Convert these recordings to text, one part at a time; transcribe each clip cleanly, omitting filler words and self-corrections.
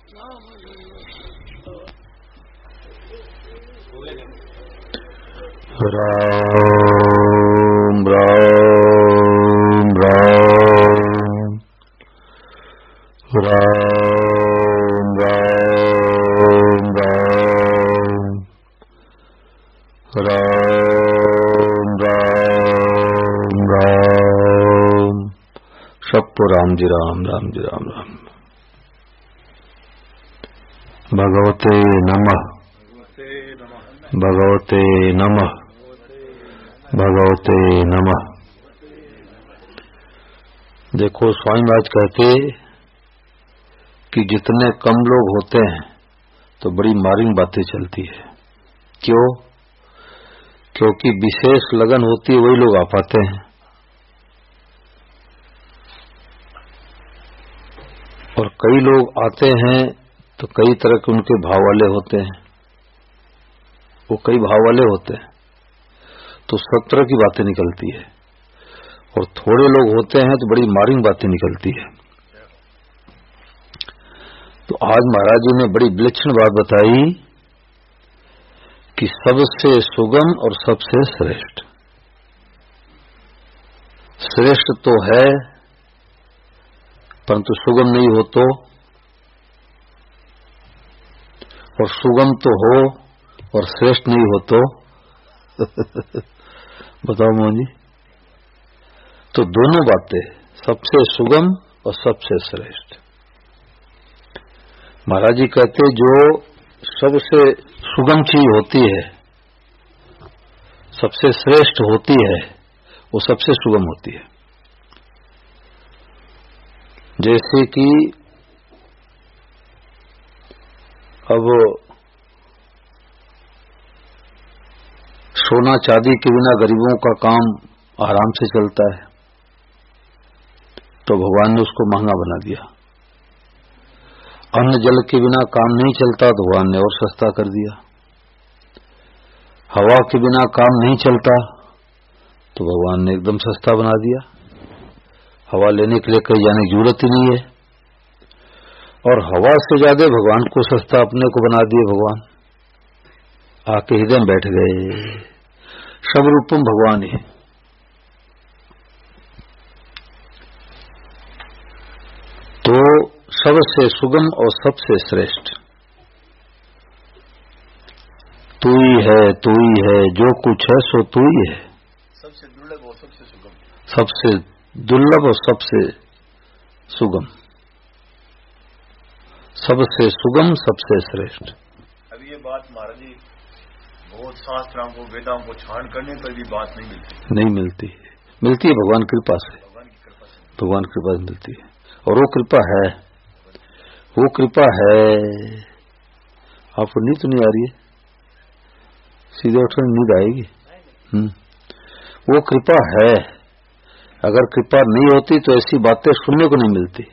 राम राम राम राम राम राम राम राम राम। सबको राम जी राम राम जी राम राम। भगवते नमः भगवते नमः भगवते नमः। देखो स्वामी महाराज कहते कि जितने कम लोग होते हैं तो बड़ी मारिंग बातें चलती है। क्यों? क्योंकि विशेष लगन होती है, वही लोग आ पाते हैं। और कई लोग आते हैं तो कई तरह के उनके भाव वाले होते हैं, वो कई भाव वाले होते हैं, तो सब तरह की बातें निकलती है। और थोड़े लोग होते हैं तो बड़ी मारिंग बातें निकलती है। तो आज महाराज जी ने बड़ी विलक्षण बात बताई कि सबसे सुगम और सबसे श्रेष्ठ। श्रेष्ठ तो है परंतु सुगम नहीं हो तो, और सुगम तो हो और श्रेष्ठ नहीं हो तो बताओ मोहन जी। तो दोनों बातें, सबसे सुगम और सबसे श्रेष्ठ। महाराज जी कहते जो सबसे सुगम चीज होती है, सबसे श्रेष्ठ होती है, वो सबसे सुगम होती है। जैसे कि अब सोना चांदी के बिना गरीबों का काम आराम से चलता है, तो भगवान ने उसको महंगा बना दिया। अन्न जल के बिना काम नहीं चलता तो भगवान ने और सस्ता कर दिया। हवा के बिना काम नहीं चलता तो भगवान ने एकदम सस्ता बना दिया। हवा लेने के लिए कहीं जाने की जरूरत ही नहीं है। और हवा से ज्यादा भगवान को सस्ता अपने को बना दिए। भगवान आके हृदय में बैठ गए। सब रूपम भगवान है। तो सबसे सुगम और सबसे श्रेष्ठ तू ही है, तू ही है, जो कुछ है सो तू ही है। सबसे दुर्लभ और सबसे सुगम, सबसे दुर्लभ और सबसे सुगम, सबसे सुगम सबसे श्रेष्ठ। अब ये बात महाराज जी बहुत शास्त्रों को वेदाओं को छान करने पर भी बात नहीं मिलती। नहीं मिलती, मिलती है भगवान की कृपा से। भगवान की कृपा से, भगवान की कृपा से मिलती है। और वो कृपा है, वो कृपा है। आपको नींद तो नहीं आ रही है? सीधे उठने नींद आएगी। वो कृपा है। अगर कृपा नहीं होती तो ऐसी बातें सुनने को नहीं मिलती।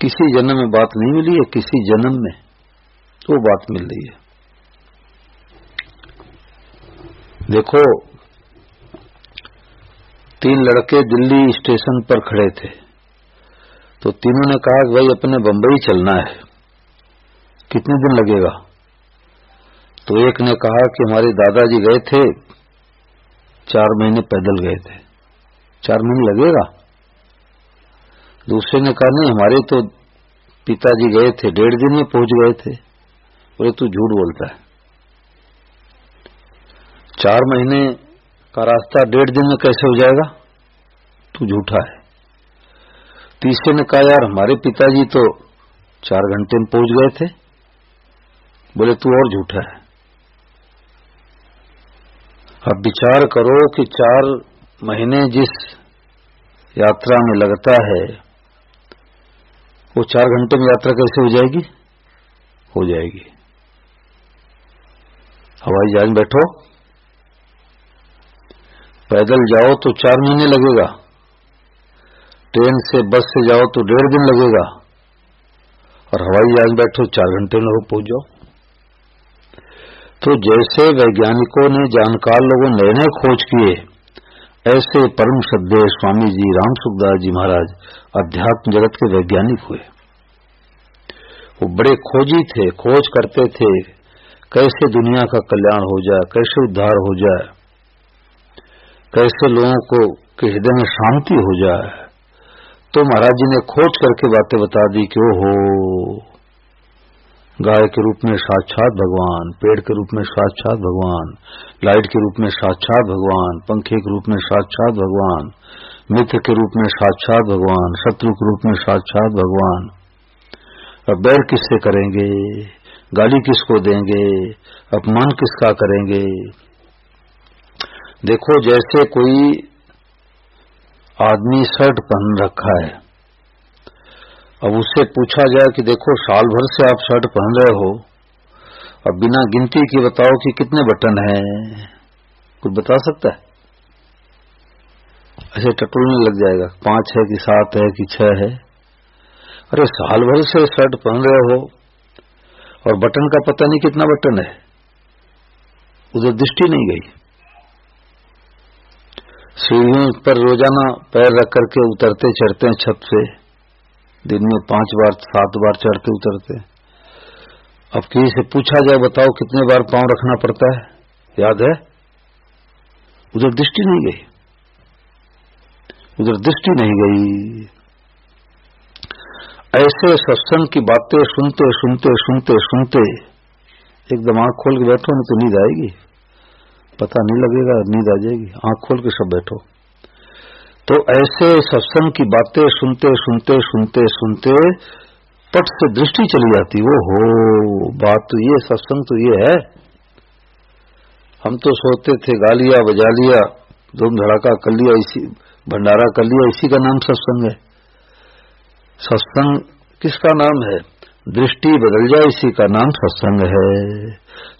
किसी जन्म में बात नहीं मिली है, किसी जन्म में तो बात मिल रही है। देखो, 3 लड़के दिल्ली स्टेशन पर खड़े थे, तो तीनों ने कहा कि भाई अपने बंबई चलना है, कितने दिन लगेगा? तो एक ने कहा कि हमारे दादाजी गए थे, 4 महीने पैदल गए थे, 4 महीने लगेगा। दूसरे ने कहा नहीं, हमारे तो पिताजी गए थे, 1.5 दिन में पहुंच गए थे। बोले तू झूठ बोलता है, 4 महीने का रास्ता 1.5 दिन में कैसे हो जाएगा? तू झूठा है। तीसरे ने कहा यार हमारे पिताजी तो 4 घंटे में पहुंच गए थे। बोले तू और झूठा है। अब विचार करो कि 4 महीने जिस यात्रा में लगता है, वो 4 घंटे में यात्रा कैसे हो जाएगी? हो जाएगी। हवाई जहाज में बैठो, पैदल जाओ तो 4 महीने लगेगा, ट्रेन से बस से जाओ तो 1.5 दिन लगेगा, और हवाई जहाज में बैठो 4 घंटे में पहुंच जाओ। तो जैसे वैज्ञानिकों ने, जानकार लोगों ने नए नए खोज किए, ऐसे परम श्रद्धेय स्वामी जी राम सुखदास जी महाराज अध्यात्म जगत के वैज्ञानिक हुए। वो बड़े खोजी थे, खोज करते थे कैसे दुनिया का कल्याण हो जाए, कैसे उद्धार हो जाए, कैसे लोगों को के हृदय में शांति हो जाए। तो महाराज जी ने खोज करके बातें बता दी कि ओहो, गाय के रूप में साक्षात भगवान, पेड़ के रूप में साक्षात भगवान, लाइट के रूप में साक्षात भगवान, पंखे के रूप में साक्षात भगवान, मित्र के रूप में साक्षात भगवान, शत्रु के रूप में साक्षात भगवान। अब बैर किससे करेंगे, गाली किसको देंगे, अपमान किसका करेंगे। देखो जैसे कोई आदमी शर्ट पहन रखा है, अब उससे पूछा जाए कि देखो साल भर से आप शर्ट पहन रहे हो, अब बिना गिनती के बताओ कि कितने बटन हैं, कुछ बता सकता है? ऐसे टटोलने लग जाएगा, 5 है कि 7 है कि 6 है। अरे साल भर से शर्ट पहन रहे हो और बटन का पता नहीं कितना बटन है, उधर दृष्टि नहीं गई। सीढ़ियों पर रोजाना पैर रख करके उतरते चढ़ते हैं छत से, दिन में 5 बार 7 बार चढ़ते उतरते। अब किसी से पूछा जाए बताओ कितने बार पांव रखना पड़ता है, याद है? उधर दृष्टि नहीं गई, उधर दृष्टि नहीं गई। ऐसे सत्संग की बातें सुनते सुनते सुनते सुनते एकदम आंख खोल के बैठो नहीं तो नींद आएगी, पता नहीं लगेगा, नींद आ जाएगी। आंख खोल के सब बैठो। तो ऐसे सत्संग की बातें सुनते सुनते सुनते सुनते पट से दृष्टि चली जाती। वो हो बात तो ये, सत्संग तो ये है। हम तो सोचते थे गा लिया बजा लिया धूम धड़ाका कर लिया, इसी भंडारा कर लिया, इसी का नाम सत्संग है। सत्संग किसका नाम है? दृष्टि बदल जाए इसी का नाम सत्संग है,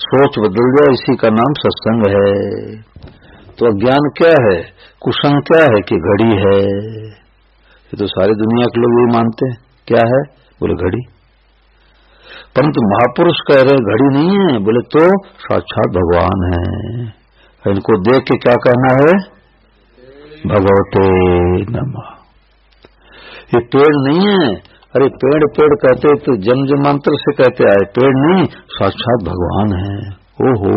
सोच बदल जाए इसी का नाम सत्संग है। तो अज्ञान क्या है, कुसंग क्या है कि घड़ी है। ये तो सारी दुनिया के लोग यही मानते हैं। क्या है? बोले घड़ी। परंतु महापुरुष कह रहे घड़ी नहीं है, बोले तो साक्षात भगवान है। इनको देख के क्या कहना है? भगवते नमः। ये पेड़ नहीं है। अरे पेड़ पेड़ कहते तो जन्म जन्मांतर से कहते आए, पेड़ नहीं, साक्षात भगवान है। ओहो,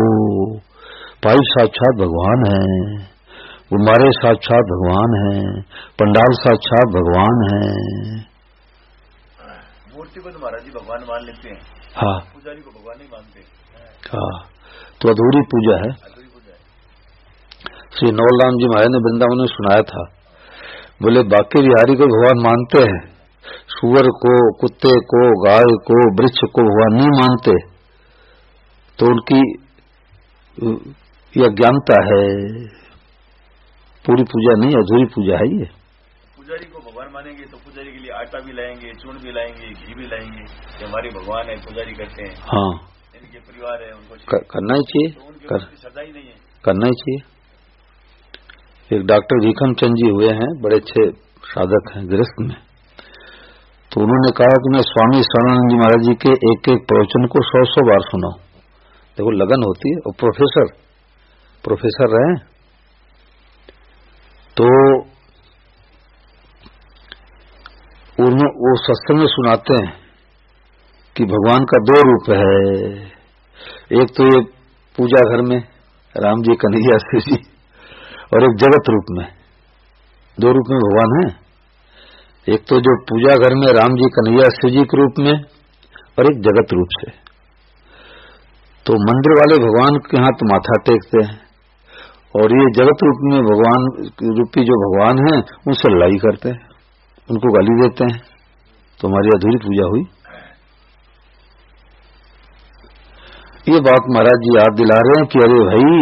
पाई साक्षात भगवान है, गुम्बारे साक्षात भगवान है, पंडाल साक्षात भगवान है। मूर्ति को तो महाराज जी भगवान मान लेते हैं, हाँ, पुजारी को भगवान नहीं मानते। हाँ, तो अधूरी पूजा है। अधूरी पूजा है। श्री नवलराम जी महाराज ने वृंदावन में सुनाया था, बोले बाकी बिहारी को भगवान मानते हैं, सुअर को, कुत्ते को, गाय को, वृक्ष को भगवान नहीं मानते, तो उनकी यह अज्ञानता है। पूरी पूजा नहीं, अधूरी पूजा है ये। पुजारी को भगवान मानेंगे तो पुजारी के लिए आटा भी लाएंगे, चूर्ण भी लाएंगे, घी भी लाएंगे। ये हमारे भगवान है, पुजारी करते हैं। हाँ, इनके परिवार है, उनको करना ही चाहिए, तो उनकी श्रद्धा ही नहीं है, करना ही चाहिए। एक डॉक्टर भीखम चंद जी हुए हैं, बड़े अच्छे साधक हैं गृहस्थ में। तो उन्होंने कहा कि मैं स्वामी शरणानंद जी महाराज जी के एक एक प्रवचन को 100 बार सुना। देखो लगन होती है। और प्रोफेसर रहे, तो वो सत्संग में सुनाते हैं कि भगवान का 2 रूप है। एक तो ये पूजा घर में राम जी, कन्हैया शिव जी, और एक जगत रूप में। 2 रूप में भगवान है। एक तो जो पूजा घर में राम जी, कन्हैया शिव जी के रूप में, और एक जगत रूप से। तो मंदिर वाले भगवान के हाथ माथा टेकते हैं, और ये जगत रूप में भगवान रूपी जो भगवान है उनसे लड़ाई करते हैं, उनको गाली देते हैं। तो हमारी अधूरी पूजा हुई। ये बात महाराज जी याद दिला रहे हैं कि अरे भाई,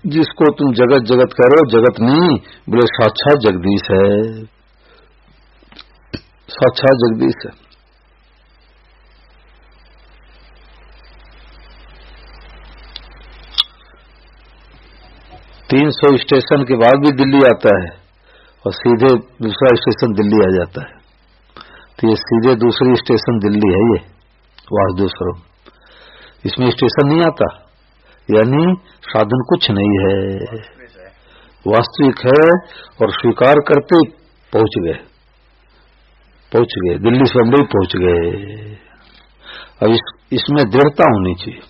जिसको तुम जगत जगत करो, जगत नहीं, बोले साक्षात जगदीश है, साक्षात जगदीश है। 300 स्टेशन के बाद भी दिल्ली आता है और सीधे दूसरा स्टेशन दिल्ली आ जाता है। तो ये सीधे दूसरी स्टेशन दिल्ली है, ये वासुदेव। इसमें स्टेशन नहीं आता, यानी साधन कुछ नहीं है, वास्तविक है। और स्वीकार करते पहुंच गए, दिल्ली से बम्बई पहुंच गए। अब इसमें दृढ़ता होनी चाहिए।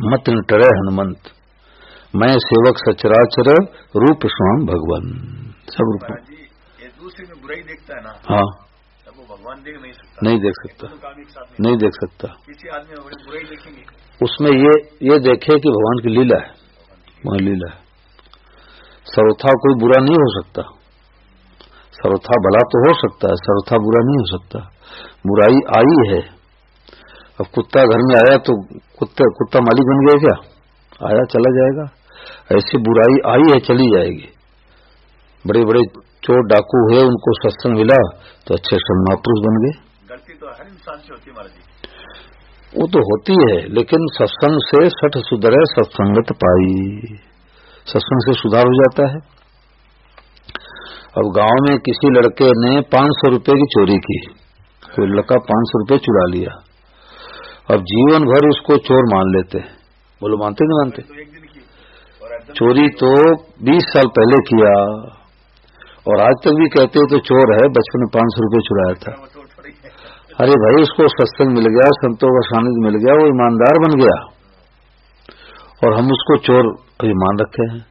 मत न टरे हनुमंत, मैं सेवक सचराचर, रूप स्वाम भगवान। सब रूप ये दूसरे में बुराई देखता है ना, हाँ, तब वो भगवान देख नहीं सकता, नहीं देख सकता, नहीं देख सकता। किसी आदमी में बड़ी बुराई देखेंगे, उसमें ये देखे कि भगवान की लीला है, वह लीला है। सर्वथा कोई बुरा नहीं हो सकता, सर्वथा भला तो हो सकता है, सर्वथा बुरा नहीं हो सकता। बुराई आई है। अब कुत्ता घर में आया तो कुत्ता मालिक बन गया क्या? आया चला जाएगा। ऐसी बुराई आई है, चली जाएगी। बड़े बड़े चोर डाकू हुए, उनको सत्संग मिला तो अच्छे महापुरुष बन गए। गलती तो हर इंसान से होती है महाराज जी। वो तो होती है, लेकिन सत्संग से सठ सुधरे सत्संगत पाई, सत्संग से सुधार हो जाता है। अब गांव में किसी लड़के ने 500 रुपए की चोरी की, कोई लड़का 500 रुपए चुरा लिया। अब जीवन भर उसको चोर मान लेते हैं। बोलो मानते नहीं मानते? तो एक दिन की चोरी तो 20 साल पहले किया और आज तक भी कहते तो चोर है, बचपन में 500 रुपए चुराया था। अरे भाई, उसको सत्संग मिल गया, संतों का सानिध्य मिल गया, वो ईमानदार बन गया और हम उसको चोर अभी मान रखे हैं।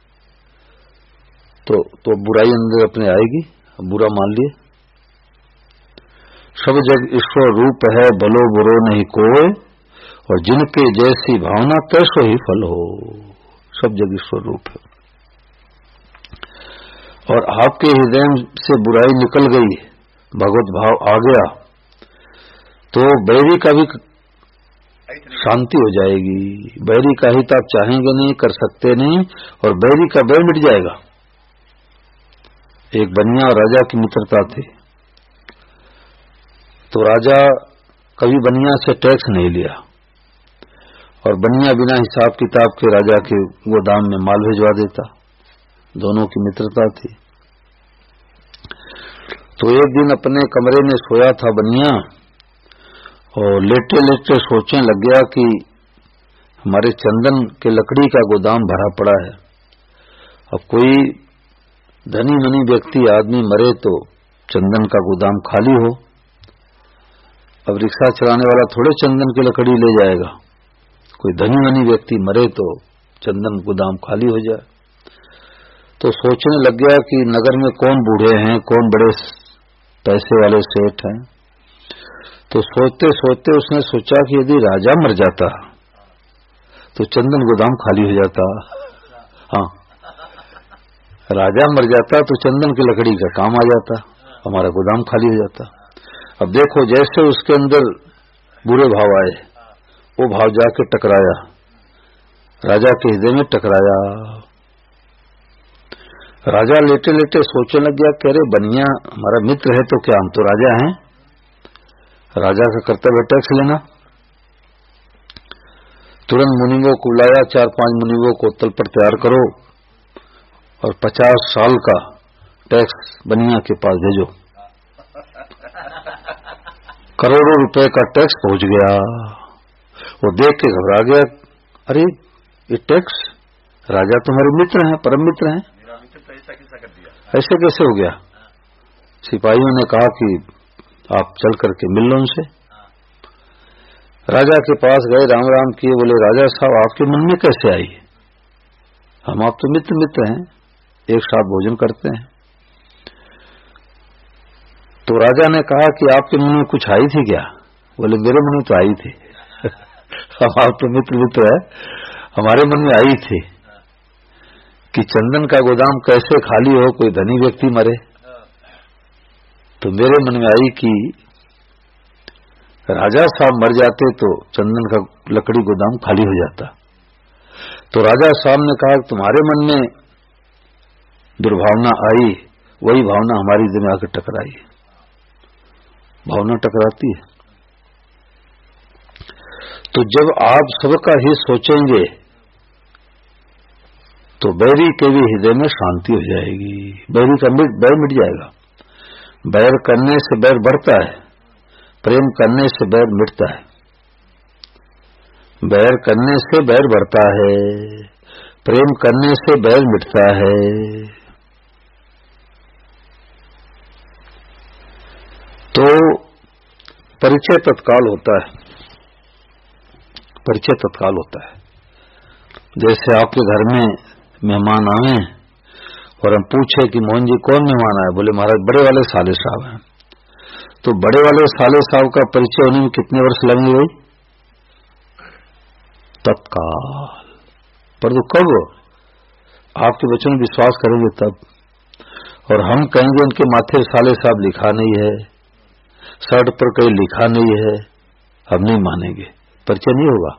तो बुराई अंदर अपने आएगी, बुरा मान लिए। सब जग ईश्वर रूप है, भलो बुरो नहीं कोय, और जिनके जैसी भावना तैसो ही फल हो। सब जग ईश्वर रूप है। और आपके हृदय से बुराई निकल गई, भगवत भाव आ गया, तो बैरी का भी शांति हो जाएगी। बैरी का हित आप चाहेंगे नहीं, कर सकते नहीं, और बैरी का बैर मिट जाएगा। एक बनिया और राजा की मित्रता थी, तो राजा कभी बनिया से टैक्स नहीं लिया और बनिया बिना हिसाब किताब के राजा के गोदाम में माल भिजवा देता। दोनों की मित्रता थी। तो एक दिन अपने कमरे में सोया था बनिया और लेटे लेटे सोचने लग गया कि हमारे चंदन के लकड़ी का गोदाम भरा पड़ा है। अब कोई धनी मनी व्यक्ति आदमी मरे तो चंदन का गोदाम खाली हो। अब रिक्शा चलाने वाला थोड़े चंदन की लकड़ी ले जाएगा। कोई धनी मनी व्यक्ति मरे तो चंदन गोदाम खाली हो जाए। तो सोचने लग गया कि नगर में कौन बूढ़े हैं, कौन बड़े पैसे वाले सेठ हैं। तो सोचते सोचते उसने सोचा कि यदि राजा मर जाता तो चंदन गोदाम खाली हो जाता। हाँ, राजा मर जाता तो चंदन की लकड़ी का काम आ जाता, हमारा गोदाम खाली हो जाता। अब देखो, जैसे उसके अंदर बुरे भाव आए, वो भाव जाके टकराया, राजा के हृदय में टकराया। राजा लेटे लेटे सोचने लग गया, कह रहे बनिया हमारा मित्र है तो क्या हम तो राजा हैं? राजा का कर्तव्य टैक्स लेना। तुरंत मुनिवों को बुलाया, 4-5 मुनिवों को तलपट तैयार करो और 50 साल का टैक्स बनिया के पास भेजो। करोड़ों रुपए का टैक्स पहुंच गया। वो देख के घबरा गया, अरे ये टैक्स, राजा तुम्हारे मित्र हैं, परम मित्र हैं, मेरा मित्र तो ऐसा कैसा कर दिया? ऐसे कैसे हो गया? सिपाहियों ने कहा कि आप चल करके मिल लो उनसे। राजा के पास गए, राम राम किए, बोले राजा साहब आपके मन में कैसे आई? हम आप तो मित्र हैं, एक साथ भोजन करते हैं। तो राजा ने कहा कि आपके मन में कुछ आई थी क्या? बोले मेरे मन में तो आई थी। हम आप तो मित्र है, हमारे मन में आई थी कि चंदन का गोदाम कैसे खाली हो, कोई धनी व्यक्ति मरे। तो मेरे मन में आई कि राजा साहब मर जाते तो चंदन का लकड़ी गोदाम खाली हो जाता। तो राजा साहब ने कहा तुम्हारे मन में दुर्भावना आई, वही भावना हमारी दिमाग आकर टकराई। भावना टकराती है। तो जब आप सबका ही सोचेंगे तो बैरी के भी हृदय में शांति हो जाएगी, बैरी का बैर मिट जाएगा। बैर करने से बैर बढ़ता है, प्रेम करने से बैर मिटता है। बैर करने से बैर बढ़ता है, प्रेम करने से बैर मिटता है। तो परिचय तत्काल होता है, परिचय तत्काल होता है। जैसे आपके घर में मेहमान आए और हम पूछे कि मोहन जी कौन मेहमान आए, बोले महाराज बड़े वाले साले साहब हैं, तो बड़े वाले साले साहब का परिचय होने में कितने वर्ष लगेंगे भाई? तत्काल। पर तो कब आपके बच्चों में विश्वास करेंगे तब, और हम कहेंगे उनके माथे साले साहब लिखा नहीं है, शर्ट पर कहीं लिखा नहीं है, हम नहीं मानेंगे, परिचय नहीं होगा।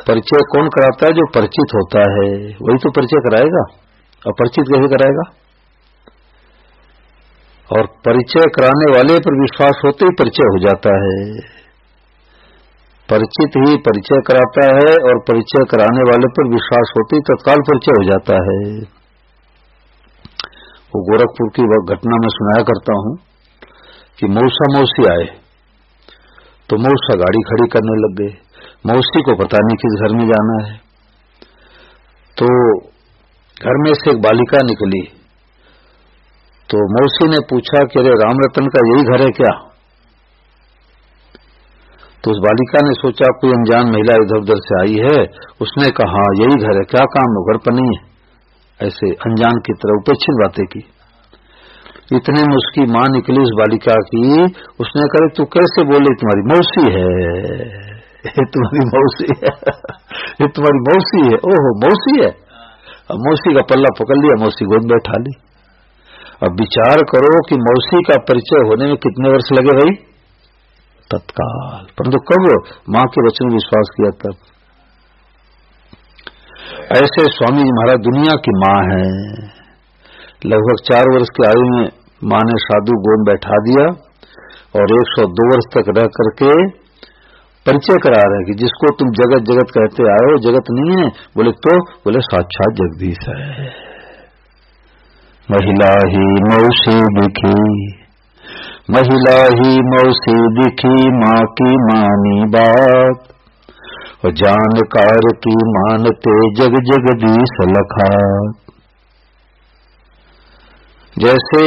परिचय कौन कराता है? जो परिचित होता है वही तो परिचय कराएगा, और परिचित कैसे कराएगा? और परिचय कराने वाले पर विश्वास होते ही परिचय हो जाता है। परिचित ही परिचय कराता है, और परिचय कराने वाले पर विश्वास होते ही तत्काल परिचय हो जाता है। वो गोरखपुर की घटना में सुनाया करता हूं कि मौसा मौसी आए तो मौसा गाड़ी खड़ी करने लग गए। मौसी को पता नहीं किस घर में जाना है, तो घर में से एक बालिका निकली, तो मौसी ने पूछा कि अरे राम रतन का यही घर है क्या? तो उस बालिका ने सोचा कोई अनजान महिला इधर उधर से आई है, उसने कहा हाँ यही घर है, क्या काम है, घर पर नहीं है, ऐसे अनजान की तरह उपेक्षित बातें की। इतने में उसकी मां निकली उस बालिका की, उसने कहा तू कैसे बोले, तुम्हारी मौसी है, ये तुम्हारी मौसी है, ये तुम्हारी मौसी है। ओहो मौसी है। अब मौसी का पल्ला पकड़ लिया, मौसी गोद बैठा ली। अब विचार करो कि मौसी का परिचय होने में कितने वर्ष लगे भाई? तत्काल। परंतु कब मां के वचन में विश्वास किया तब। ऐसे स्वामी जी महाराज दुनिया की मां है। लगभग 4 वर्ष की आयु में मां ने साधु गोद बैठा दिया और 102 वर्ष तक रह करके परिचय करा रहे हैं कि जिसको तुम जगत जगत कहते आए हो जगत नहीं है। बोले तो बोले साक्षात जगदीश है। महिला ही मौसी दिखी, महिला ही मौसी दिखी, माँ की मानी बात, और जानकार की मानते जग जगदीश लखा। जैसे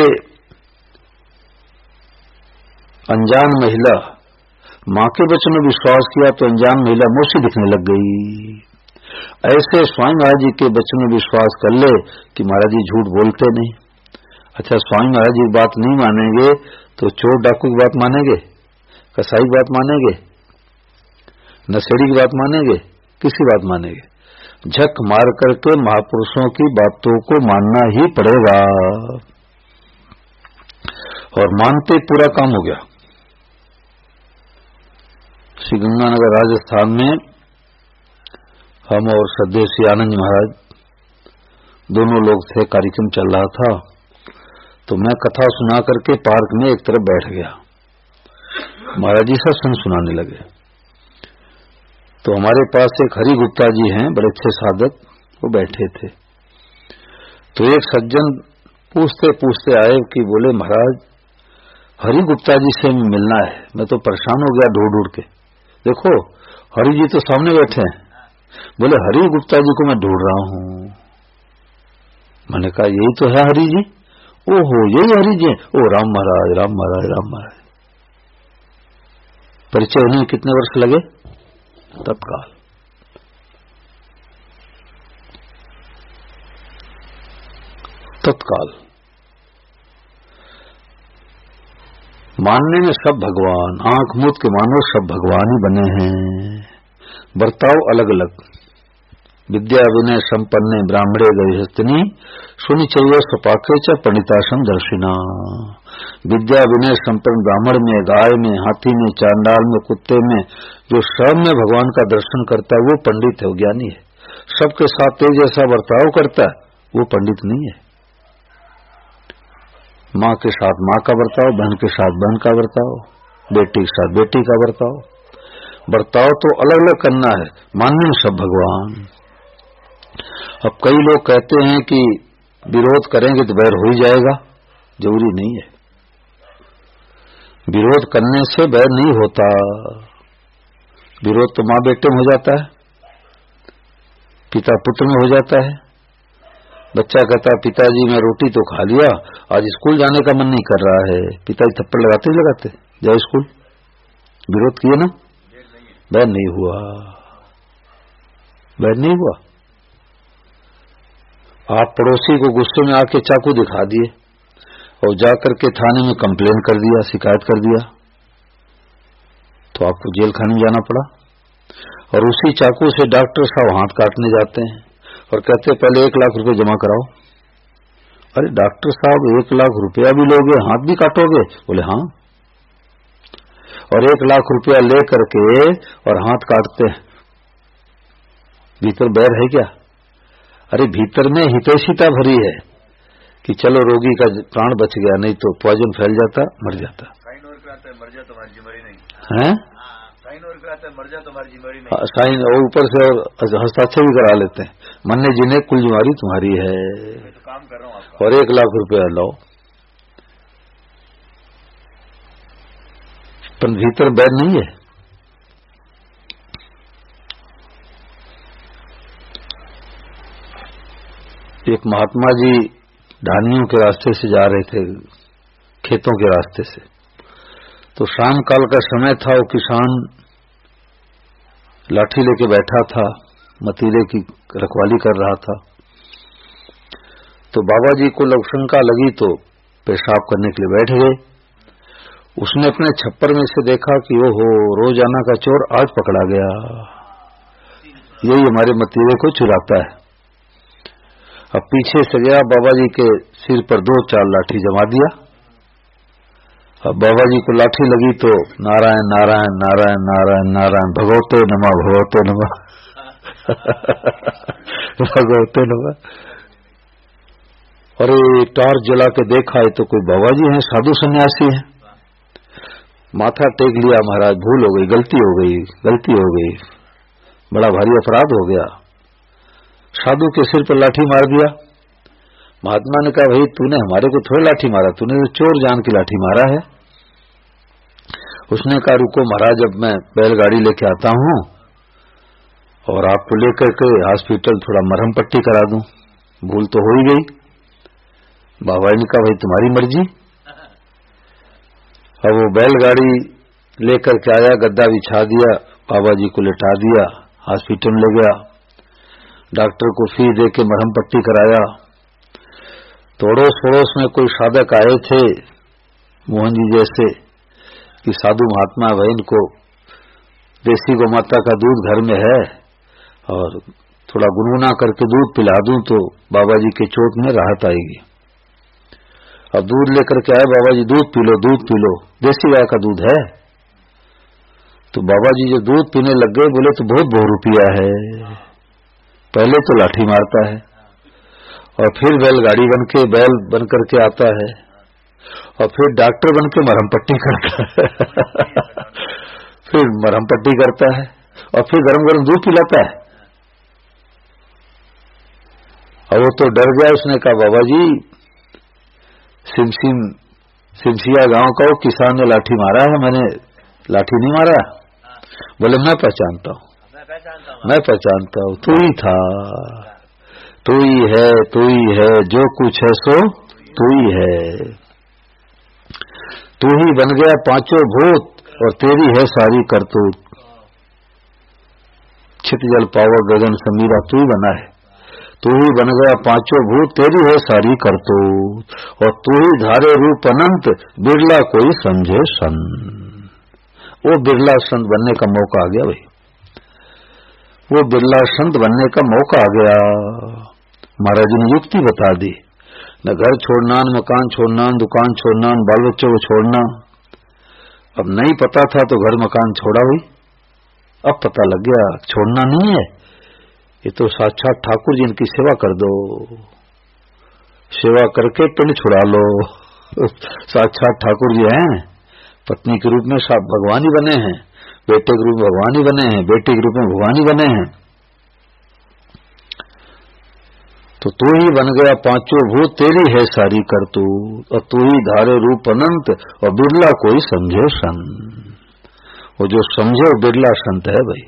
अनजान महिला मां के वचन में विश्वास किया तो अनजान महिला मौसी दिखने लग गई, ऐसे स्वामी महाराज जी के वचन में विश्वास कर ले कि महाराज जी झूठ बोलते नहीं। अच्छा स्वामी महाराज जी की बात नहीं मानेंगे तो चोर डाकू की बात मानेंगे, कसाई की बात मानेंगे, नशेड़ी की बात मानेंगे, किसकी बात मानेंगे? झक मार करके महापुरुषों की बातों को मानना ही पड़ेगा, और मानते पूरा काम हो गया। श्री गंगानगर राजस्थान में हम और सदेशी आनंद महाराज दोनों लोग थे, कार्यक्रम चल रहा था, तो मैं कथा सुना करके पार्क में एक तरफ बैठ गया। महाराज जी सत्संग सुनाने लगे, तो हमारे पास एक हरि गुप्ता जी हैं, बड़े अच्छे साधक, वो बैठे थे। तो एक सज्जन पूछते पूछते आए कि बोले महाराज हरि गुप्ता जी से मिलना है। मैं तो परेशान हो गया ढूंढ ढूंढ के, देखो हरि जी तो सामने बैठे हैं। बोले हरि गुप्ता जी को मैं ढूंढ रहा हूं। मैंने कहा यही तो है हरि जी। ओहो यही हरि जी। ओ राम महाराज राम महाराज राम महाराज। परिचय होने में कितने वर्ष लगे? तत्काल। तत्काल। मानने में सब भगवान, आंख मूंद के मानो सब भगवान ही बने हैं। बर्ताव अलग अलग। विद्या विनय संपन्ने ब्राह्मणे गृहस्थनी सुनि चैव स्वपाके च पंडितासम दर्शिना। विद्या विनय संपन्न ब्राह्मण में, गाय में, हाथी में, चांडाल में, कुत्ते में, जो सब में भगवान का दर्शन करता है वो पंडित है, वो ज्ञानी है। सबके साथ तेज जैसा बर्ताव करता है वो पंडित नहीं है। माँ के साथ माँ का बर्ताव, बहन के साथ बहन का बर्ताव, बेटी के साथ बेटी का बर्ताव, बर्ताव तो अलग अलग करना है। मानने सब भगवान। अब कई लोग कहते हैं कि विरोध करेंगे तो बैर हो ही जाएगा, जरूरी नहीं है। विरोध करने से बैर नहीं होता। विरोध तो माँ बेटे में हो जाता है, पिता पुत्र में हो जाता है। बच्चा कहता है पिताजी मैं रोटी तो खा लिया, आज स्कूल जाने का मन नहीं कर रहा है। पिताजी थप्पड़ लगाते ही लगाते, जय स्कूल विरोध किए ना, बैन नहीं हुआ, बैन नहीं हुआ। आप पड़ोसी को गुस्से में आके चाकू दिखा दिए और जाकर के थाने में कंप्लेन कर दिया, शिकायत कर दिया, तो आपको जेल खाने में जाना पड़ा। और उसी चाकू से डॉक्टर साहब हाथ काटने जाते हैं और कहते हैं पहले 1 लाख रुपए जमा कराओ। अरे डॉक्टर साहब 1 लाख रुपया भी लोगे, हाथ भी काटोगे? बोले हाँ। और 1 लाख रुपया ले करके और हाथ काटते हैं, भीतर बैर है क्या? अरे भीतर में हितैषिता भरी है कि चलो रोगी का प्राण बच गया, नहीं तो पॉइजन फैल जाता, मर जाता। साइन और कराता है मर जा तुम्हारी जिम्मेदारी नहीं है, साइन और कराता है मर जा तुम्हारी जिम्मेदारी नहीं, साइन और ऊपर से और हस्ताक्षर भी करा लेते हैं, मन्ने जिन्हें कुल जिम्मेदारी तुम्हारी है, मैं तो काम कर रहा हूँ आपका। और 1 लाख रुपया लाओ, पर भीतर बैर नहीं है। एक महात्मा जी ढानियों के रास्ते से जा रहे थे, खेतों के रास्ते से, तो शाम काल का समय था, वो किसान लाठी लेके बैठा था, मतीले की रखवाली कर रहा था। तो बाबा जी को लवशंका लगी तो पेशाब करने के लिए बैठ गए। उसने अपने छप्पर में से देखा कि ओहो रोजाना का चोर आज पकड़ा गया, यही हमारे मतीले को चुराता है। अब पीछे से गया, बाबा जी के सिर पर 2-4 लाठी जमा दिया। अब बाबा जी को लाठी लगी तो नारायण नारायण नारायण नारायण नारायण भगवते नमः भगवते नमः भगवते नमः। अरे टॉर्च जला के देखा है तो कोई बाबा जी हैं, साधु सन्यासी हैं। माथा टेक लिया, महाराज भूल हो गई, गलती हो गई, गलती हो गई, बड़ा भारी अपराध हो गया। साधु के सिर पर लाठी मार दिया। महात्मा ने कहा भाई तूने हमारे को थोड़ी लाठी मारा, तूने तो चोर जान की लाठी मारा है। उसने कहा रुको महाराज, अब मैं बैलगाड़ी लेके आता हूं और आपको लेकर के हॉस्पिटल थोड़ा मरहम पट्टी करा दूं, भूल तो हो ही गई। बाबा ने कहा भाई तुम्हारी मर्जी। अब वो बैलगाड़ी लेकर के आया, गद्दा बिछा दिया, बाबा जी को लेटा दिया, हॉस्पिटल ले गया, डॉक्टर को फी दे के मरहम पट्टी कराया। तो अड़ोस पड़ोस में कोई साधक आए थे मोहन जी जैसे कि साधु महात्मा भाई, इनको देसी गौ माता का दूध घर में है और थोड़ा गुनगुना करके दूध पिला दूं तो बाबा जी के चोट में राहत आएगी। अब दूध लेकर के आए, बाबा जी दूध पी लो, दूध पी लो, देसी गाय का दूध है। तो बाबा जी जो दूध पीने लग गए, बोले तो बहुत बहुरूपिया है। पहले तो लाठी मारता है और फिर बैलगाड़ी बैल बन करके आता है और फिर डॉक्टर बन के मरहम पट्टी करता है फिर मरहम पट्टी करता है और फिर गरम गरम दूध पिलाता है। और वो तो डर गया, उसने कहा बाबा जी सिमसिया गांव का वो किसान ने लाठी मारा है, मैंने लाठी नहीं मारा। बोले मैं पहचानता हूं, मैं पहचानता हूं, तू ही था, तू ही है, तू ही है, जो कुछ है सो तू ही है। तू ही बन गया 5 भूत और तेरी है सारी करतूत। छित जल पावर गगन समीरा तू ही बना है, तू ही बन गया 5 भूत, तेरी है सारी करतूत, और तू ही धारे रूप अनंत, बिरला कोई समझे संत। वो बिरला संत बनने का मौका आ गया भाई, वो बिरला संत बनने का मौका आ गया। महाराज जी ने युक्ति बता दी, न घर छोड़ना, न मकान छोड़ना, न दुकान छोड़ना, न बाल बच्चों को छोड़ना। अब नहीं पता था तो घर मकान छोड़ा हुई, अब पता लग गया छोड़ना नहीं है, ये तो साक्षात ठाकुर जी, इनकी सेवा कर दो, सेवा करके पिंड छुड़ा लो। साक्षात ठाकुर जी हैं, पत्नी के रूप में भगवान ही बने हैं, बेटे के रूप में भगवान ही बने हैं, बेटे के रूप में भगवान ही बने हैं। तो तू ही बन गया 5 भूत, तेरी है सारी करतूत, और तू ही धारे रूप अनंत, और बिरला कोई समझे संत। वो जो समझे वो बिरला संत है भाई।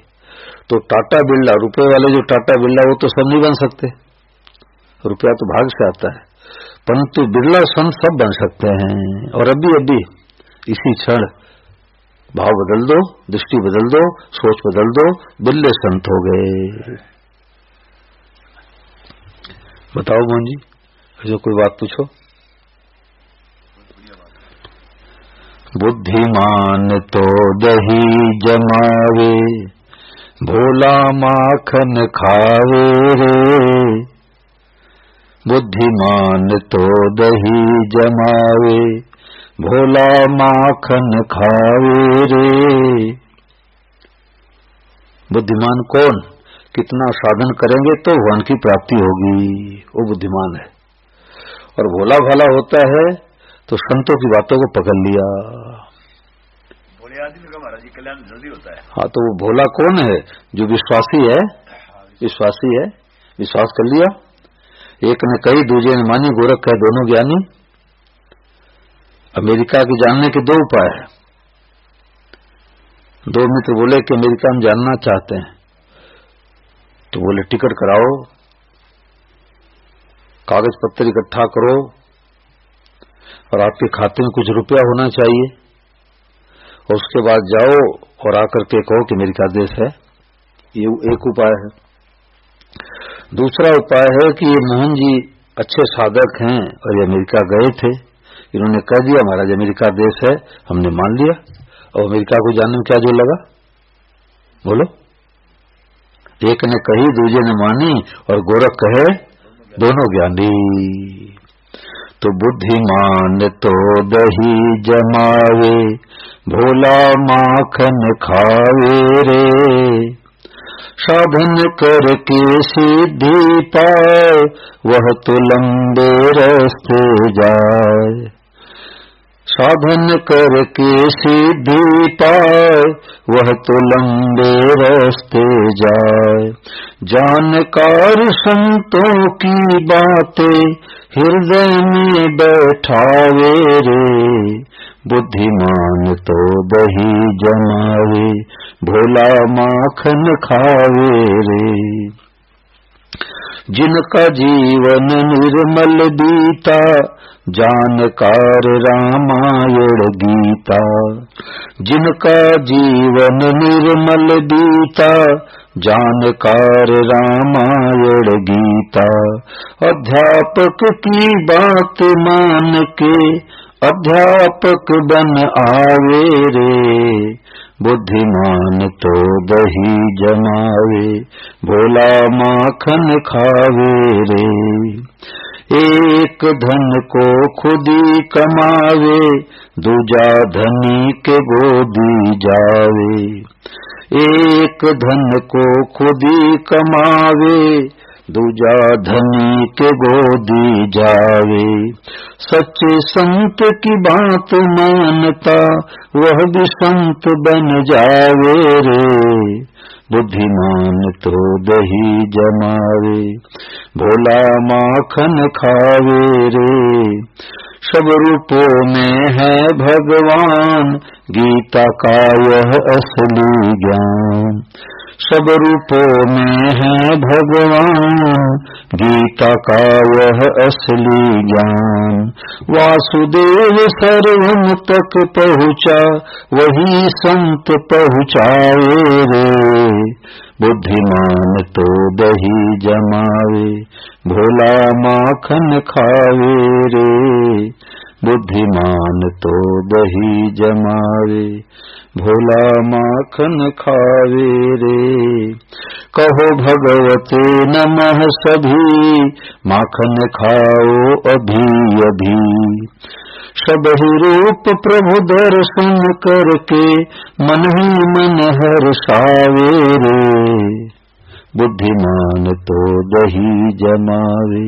तो टाटा बिरला, रुपए वाले जो टाटा बिरला, वो तो सब नहीं बन सकते, रुपया तो भाग से आता है, परंतु बिरला संत सब बन सकते हैं। और अभी इसी क्षण भाव बदल दो, दृष्टि बदल दो, सोच बदल दो, बिल्ले संत हो गए। बताओ मोहन जी, जो कोई बात पूछो। बुद्धिमान तो दही जमावे, भोला माखन खावे रे। बुद्धिमान तो दही जमावे, भोला माखन खावे रे। बुद्धिमान कौन? कितना साधन करेंगे तो भगवान की प्राप्ति होगी, वो बुद्धिमान है। और भोला भाला होता है तो संतों की बातों को पकड़ लिया। भोले आदमी का महाराज जी कल्याण जल्दी होता है। हाँ, तो वो भोला कौन है? जो विश्वासी है, विश्वासी है, विश्वास कर लिया। एक ने कही, दूजे ने मानी, गोरख कहे दोनों ज्ञानी। अमेरिका के जानने के दो उपाय है। दो मित्र बोले कि अमेरिका में जानना चाहते हैं, तो बोले टिकट कराओ, कागज पत्तर इकट्ठा करो और आपके खाते में कुछ रुपया होना चाहिए, और उसके बाद जाओ और आकर के कहो कि अमेरिका देश है। ये एक उपाय है। दूसरा उपाय है कि ये मोहन जी अच्छे साधक हैं और ये अमेरिका गए थे, इन्होंने कह दिया महाराज अमेरिका देश है, हमने मान लिया। और अमेरिका को जानने में क्या जो लगा? बोलो। एक ने कही, दूजे ने मानी, और गोरख कहे दोनों ज्ञानी। तो बुद्धिमान तो दही जमावे, भोला माखन खावे रे। साधन करके सिद्धि पाए, वह तो लंबे रास्ते जाए। साधन करके सिद्धि पाए, वह तो लंबे रास्ते जाए। जानकार संतों की बातें हृदय में बैठावे रे। बुद्धिमान तो दही जमावे, भोला माखन खावे रे। जिनका जीवन निर्मल बीता, जानकार रामायण गीता। जिनका जीवन निर्मल बीता, जानकार रामायण गीता। अध्यापक की बात मान के, अध्यापक बन आवे रे। बुद्धिमान तो दही जमावे, भोला माखन खावे रे। एक धन को खुदी कमावे, दूजा धनी के गोदी जावे। एक धन को खुदी कमावे, दूजा धनी के गोदी जावे। सच्चे संत की बात मानता, वह भी संत बन जावे रे। बुद्धिमान तो दही जमावे, भोला माखन खावे रे। सब रूपों में है भगवान, गीता का यह असली ज्ञान। सब रूपों में है भगवान, गीता का यह असली ज्ञान। वासुदेव सर्वम तक पहुँचा, वही संत पहुँचाए रे। बुद्धिमान तो दही जमावे, भोला माखन खावे रे। बुद्धिमान तो दही जमावे, भोला माखन खावे रे। कहो भगवते नमः सभी, माखन खाओ अभी अभी। सब ही रूप प्रभु दर्शन करके, मन ही मन हर्षावे रे। बुद्धिमान तो दही जमावे,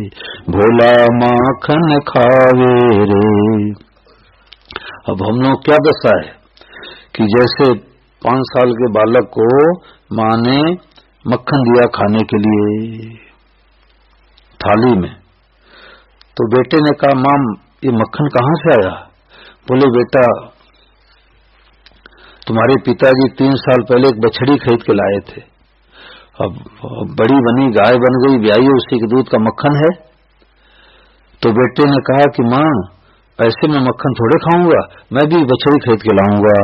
भोला माखन खावे रे। अब हम लोग क्या दशा है कि जैसे 5 साल के बालक को माँ ने मक्खन दिया खाने के लिए थाली में, तो बेटे ने कहा माँ ये मक्खन कहाँ से आया? बोले बेटा तुम्हारे पिताजी 3 साल पहले एक बछड़ी खरीद के लाए थे, अब बड़ी बनी गाय बन गई, ब्याई, उसी के दूध का मक्खन है। तो बेटे ने कहा कि माँ ऐसे मैं मक्खन थोड़े खाऊंगा, मैं भी बछड़ी खरीद के लाऊंगा।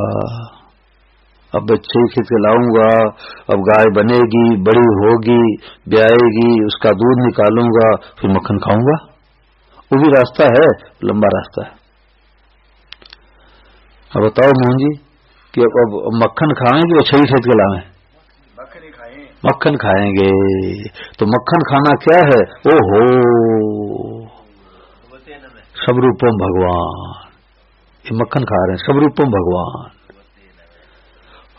अब बच्चे ही खींच के लाऊंगा, अब गाय बनेगी, बड़ी होगी, ब्याएगी, उसका दूध निकालूंगा, फिर मक्खन खाऊंगा। वो भी रास्ता है, लंबा रास्ता है। अब बताओ मोहन जी कि अब मक्खन खाएं कि बछड़ी खींच के लाएं? मक्खन खाएंगे। तो मक्खन खाना क्या है? ओहो, सब रूपम भगवान, ये मक्खन खा रहे हैं, सब रूपम भगवान।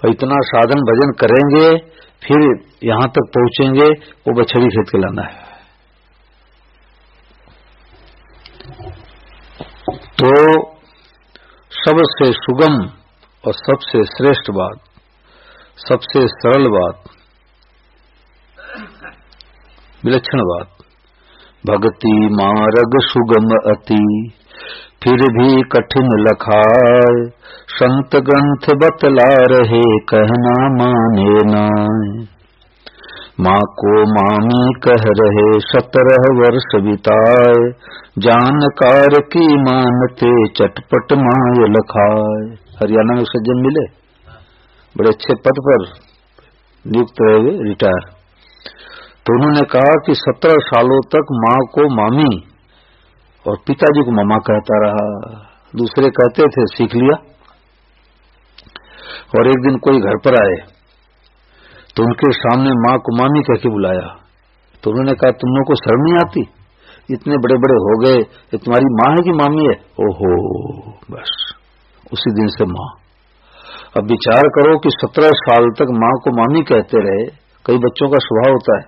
और इतना साधन भजन करेंगे, फिर यहां तक पहुंचेंगे, वो बछड़ी खेत के लाना है। तो सबसे सुगम और सबसे श्रेष्ठ बात, सबसे सरल बात, विलक्षण बात, भक्ति मार्ग सुगम अति, फिर भी कठिन लखाए, संत ग्रंथ बतला रहे कहना माने नाय। माँ को मामी कह रहे 17 वर्ष बिताए, जानकार की मानते चटपट माय लखाए। हरियाणा में सज्जन मिले, बड़े अच्छे पद पर नियुक्त रहे, रिटायर। तो उन्होंने कहा कि 17 सालों तक माँ को मामी और पिताजी को मामा कहता रहा। दूसरे कहते थे, सीख लिया। और एक दिन कोई घर पर आए तो उनके सामने माँ को मामी कह के बुलाया। तो उन्होंने कहा, तुम लोगों को शर्म नहीं आती? इतने बड़े बड़े हो गए, ये तुम्हारी माँ है कि मामी है? ओहो, बस उसी दिन से माँ। अब विचार करो कि 17 साल तक माँ को मामी कहते रहे। कई बच्चों का स्वभाव होता है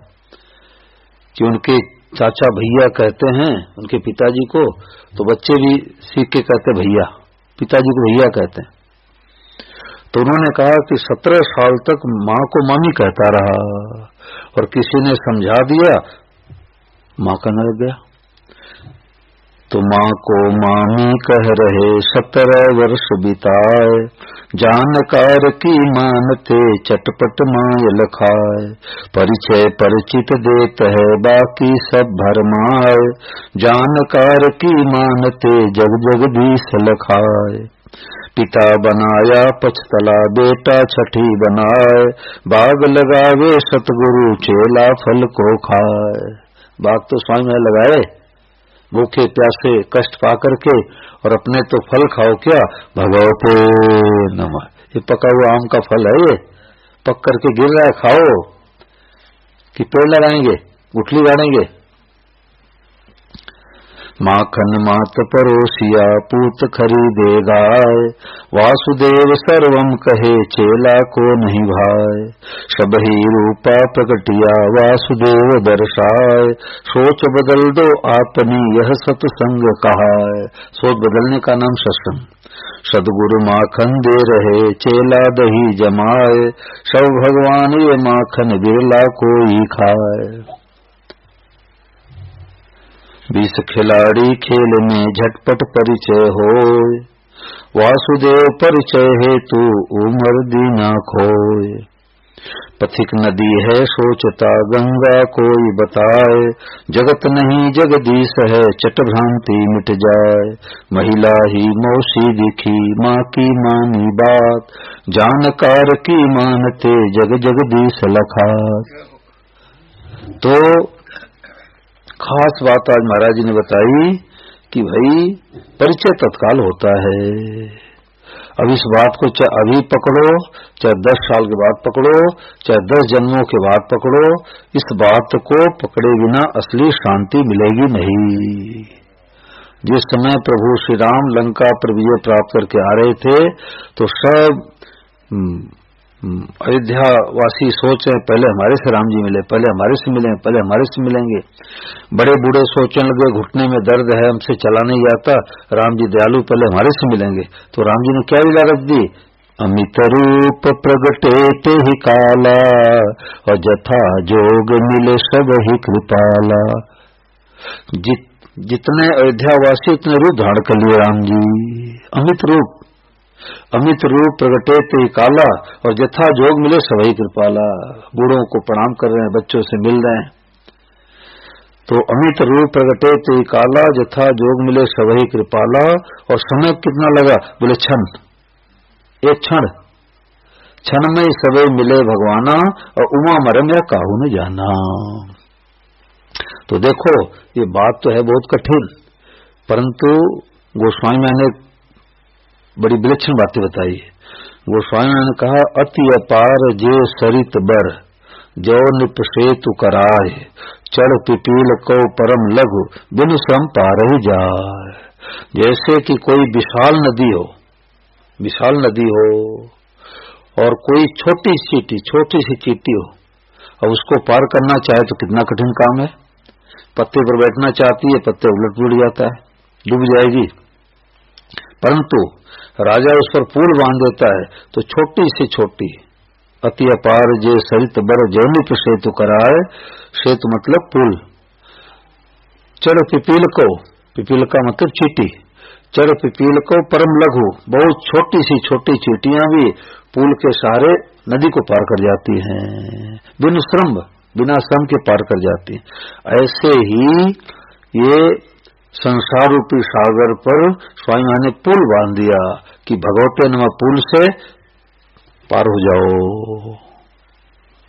कि उनके चाचा भैया कहते हैं उनके पिताजी को, तो बच्चे भी सीख के कहते भैया, पिताजी को भैया कहते हैं। तो उन्होंने कहा कि 17 साल तक माँ को मामी कहता रहा और किसी ने समझा दिया, माँ कहने लग गया। तो माँ को मामी कह रहे 17 वर्ष बिताए, जानकार की मानते चटपट माय लखाए। परिचय परिचित देत है बाकी सब भरमाए, जानकार की मानते जग जगदीश लखाए। पिता बनाया पछतला बेटा छठी बनाए, बाग लगावे सतगुरु चेला फल को खाए। बाग तो स्वामी में लगाए, भूखे प्यासे कष्ट पा करके, और अपने तो फल खाओ क्या? भगवते नमः। ये पका हुआ आम का फल है, ये पक करके गिर रहा है, खाओ। कि पेड़ लगाएंगे, गुठली गाड़ेंगे? माखन मात परोसिया पूत खरीदे गाय, वासुदेव सर्वम कहे चेला को नहीं भाए। सबही रूपा प्रकटिया वासुदेव दर्शाए, सोच बदल दो आपनी यह सत्संग कहाय। सोच बदलने का नाम सत्संग। सदगुरु माखन दे रहे चेला दही जमाए, सब भगवान ये माखन बिरला कोई खाए। 20 खिलाड़ी खेल में झटपट परिचय होय, वासुदेव परिचय हेतु उमर दीना खोय। पथिक नदी है सोचता गंगा कोई बताए, जगत नहीं जगदीश है चट भ्रांति मिट जाए। महिला ही मौसी दिखी माँ की मानी बात, जानकार की मानते जग जगदीश लखात। तो खास बात आज महाराज जी ने बताई कि भाई परिचय तत्काल होता है। अब इस बात को चाहे अभी पकड़ो, चाहे 10 साल के बाद पकड़ो, चाहे 10 जन्मों के बाद पकड़ो, इस बात को पकड़े बिना असली शांति मिलेगी नहीं। जिस समय प्रभु श्री राम लंका पर विजय प्राप्त करके आ रहे थे तो सब अयोध्या वासी सोच रहे पहले हमारे से राम जी मिले, पहले हमारे से मिले, पहले हमारे से मिलेंगे। बड़े बूढ़े सोचने लगे घुटने में दर्द है, हमसे चला नहीं जाता, राम जी दयालु, पहले हमारे से मिलेंगे। तो राम जी ने क्या इजाजत दी? अमित रूप प्रगटे ते ही काला, और जथा जोग मिले सब ही कृपाला। जितने अयोध्यावासी उतने रूप धारण कर लिए राम जी। अमित रूप, अमित रूप प्रगटे ते काला, और जथा जोग मिले सवही कृपाला। बूढ़ों को प्रणाम कर रहे हैं, बच्चों से मिल रहे हैं। तो अमित रूप प्रगटे ते काला, जथा जोग मिले सवही कृपाला। और समय कितना लगा? बोले क्षण, एक क्षण। क्षण में सबे मिले भगवाना और उमा मरम या काहू न जाना। तो देखो ये बात तो है बहुत कठिन, परंतु गोस्वामी मैंने बड़ी विलक्षण बातें बताई है। गोस्वामी मैंने कहा अति अपार जे सरित बर जो निपसेतु कराए चढ़ पिपील को परम लघु बिनु श्रम पार ही जाए। जैसे कि कोई विशाल नदी हो और कोई छोटी सी चींटी हो, अब उसको पार करना चाहे तो कितना कठिन काम है। पत्ते पर बैठना चाहती है, पत्ते उलट पुलट जाता है, डूब जाएगी। परंतु राजा उस पर पुल बांध देता है तो छोटी से छोटी अति अपार जे सरित बर जौनी पे सेतु कराए, सेतु मतलब पुल। चढ़ पिपील को, पिपील का मतलब चींटी, चढ़ पिपील को परम लघु, बहुत छोटी सी छोटी चींटियां भी पुल के सहारे नदी को पार कर जाती हैं, बिना श्रम के पार कर जाती हैं। ऐसे ही ये संसार रूपी सागर पर स्वामी ने पुल बांध दिया कि भगवते नमः पुल से पार हो जाओ।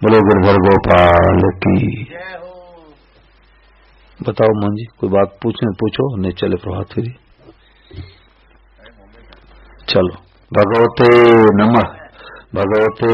बोलो गिरधर गोपाल की। बताओ मोहन जी, कोई बात पूछो, नहीं चले प्रभात फेरी। चलो भगवते नमः, भगवते